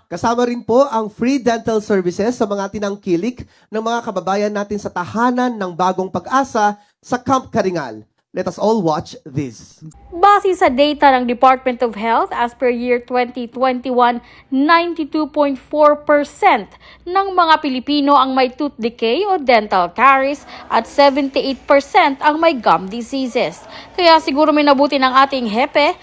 Kasama rin po ang free dental services sa mga tinangkilik ng mga kababayan natin sa tahanan ng Bagong Pag-asa sa Camp Karingal. Let us all watch this. Base sa data ng Department of Health, as per year 2021, 92.4% ng mga Pilipino ang may tooth decay o dental caries at 78% ang may gum diseases. Kaya siguro may nabuti ng ating hepe,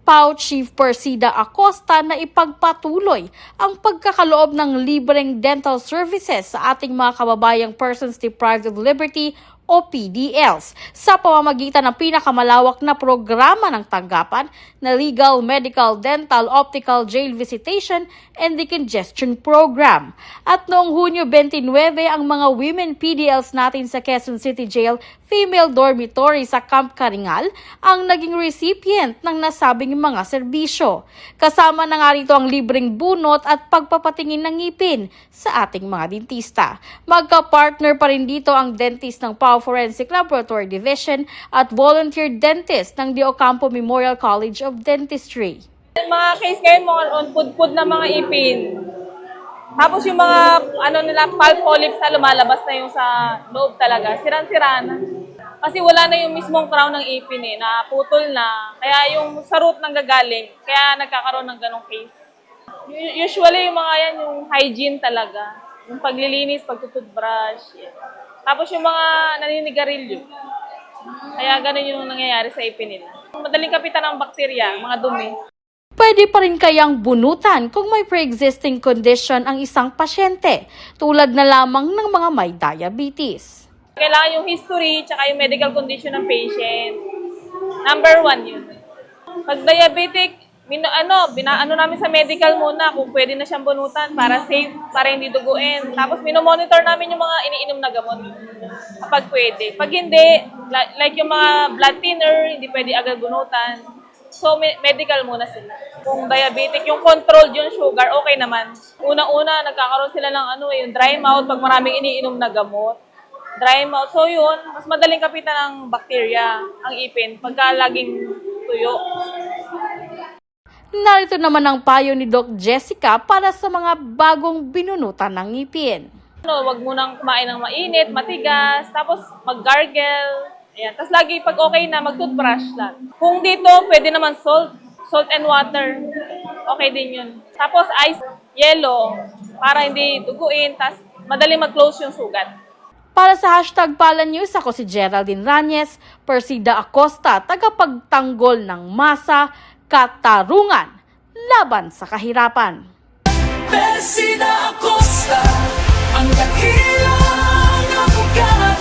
PAO Chief Persida Acosta, na ipagpatuloy ang pagkakaloob ng libreng dental services sa ating mga kababayang persons deprived of liberty o PDLs sa pamamagitan ng pinakamalawak na programa ng tanggapan na Legal, Medical, Dental, Optical, Jail Visitation, and Decongestion Program. At noong Hunyo 29, ang mga women PDLs natin sa Quezon City Jail Female Dormitory sa Camp Karingal ang naging recipient ng nasabing mga serbisyo. Kasama na nga rito ang libreng bunot at pagpapatingin ng ngipin sa ating mga dentista. Magka-partner pa rin dito ang dentist ng PAO Forensic Laboratory Division at volunteer dentist ng De Ocampo Memorial College of Dentistry. Mga case ngayon, mga on-food na mga ipin. Tapos yung mga pulp polyps na lumalabas na yung sa loob talaga, sirang-sira na. Kasi wala na yung mismong crown ng ipin naputol na. Kaya yung sa root nang gagaling, kaya nagkakaroon ng ganong case. Usually yung mga yan, yung hygiene talaga. Yung paglilinis, pagtututbrush. Yan. Tapos yung mga naninigarilyo. Kaya ganun yung nangyayari sa ipin nila. Madaling kapitan ng bakterya, mga dumi. Pwede pa rin kayang bunutan kung may pre-existing condition ang isang pasyente, tulad na lamang ng mga may diabetes. Kailangan yung history tsaka yung medical condition ng patient. Number 1 yun. Pag diabetic, binaano namin sa medical muna kung pwede na siyang bunutan para safe, para hindi duguin. Tapos minomonitor namin yung mga iniinom na gamot kapag pwede. Pag hindi, like yung mga blood thinner, hindi pwede agad bunutan. So, medical muna sila. Kung diabetic, yung controlled yung sugar, okay naman. Una-una, nagkakaroon sila ng yung dry mouth pag maraming iniinom na gamot. Dry mouth. So, yun, mas madaling kapitan ng bakterya, ang ipin, pagka laging tuyo. Narito naman ang payo ni Doc Jessica para sa mga bagong binunutan ng ngipin. Wag munang kumain ng mainit, matigas, tapos mag-gargle. Ayan. Tapos lagi pag okay na, mag-toothbrush lang. Kung dito, pwede naman salt and water. Okay din yun. Tapos ice, yellow, para hindi duguin, tapos madali mag-close yung sugat. Para sa hashtag Pala News, ako si Geraldine Ranyes, Persida Acosta, tagapagtanggol ng masa, katarungan, laban sa kahirapan. Persida Acosta, ang dakilang abogado.